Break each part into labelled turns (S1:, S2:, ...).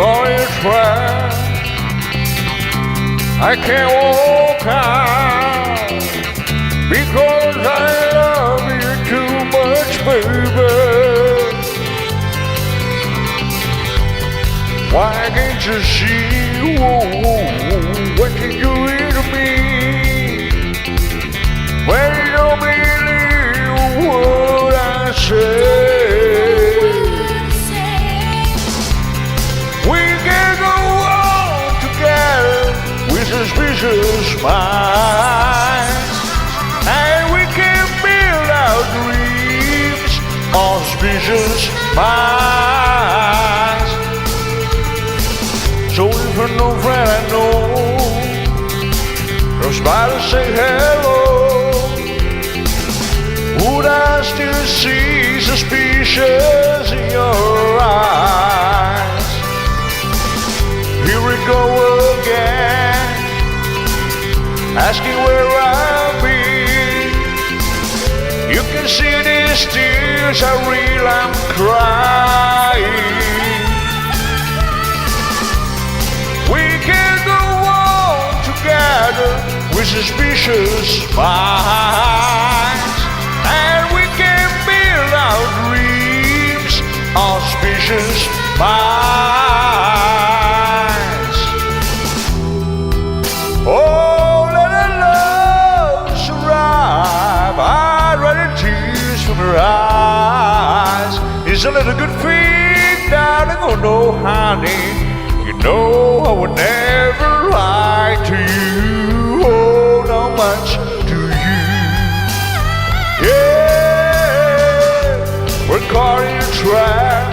S1: call it trap. I can't walk out because I love you too much, baby. Why can't you see what you doing to me? When you don't believe what I say. We can go on together with suspicious minds, and we can build our dreams on suspicious minds. So if you're no friend I know, comes by to say hello, would I still see suspicious in your eyes? Here we go again, asking where I'll be. You can see these tears are real, I'm crying. We can go on together with suspicious minds, and we can build our dreams on suspicious minds. Oh, let our love survive. I'd rather tears from her eyes. It's a little good thing, darling. Oh no, honey. You know I would never lie to you. Oh, not much to you. Yeah, we're caught in a trap.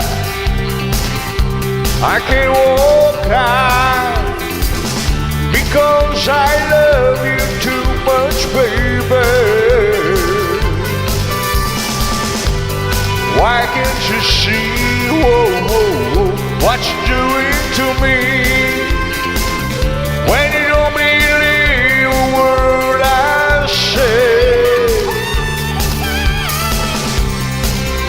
S1: I can't walk out because I love you too much, baby. Why can't you see, what you're doing to me? When you don't believe a word I say.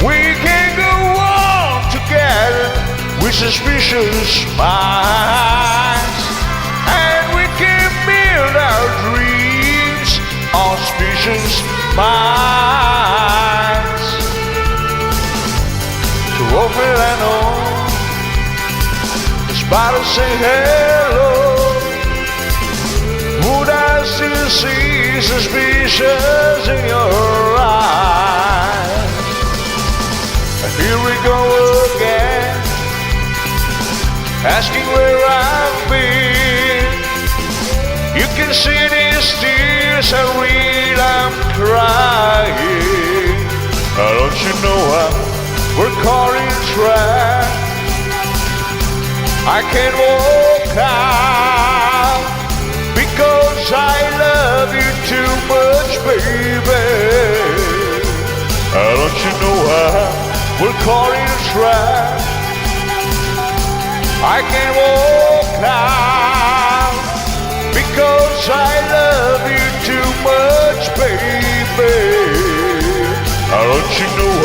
S1: We can go on together with suspicious minds, and we can build our dreams on suspicious minds. So open and on, by to say hello, would I still see suspicious in your eyes? Here we go again, asking where I've been. You can see these tears are real, I'm crying. Don't you know we're caught in a trap? I can't walk out because I love you too much, baby. Don't you know we're caught in a trap? I can't walk out because I love you too much, baby. Don't you know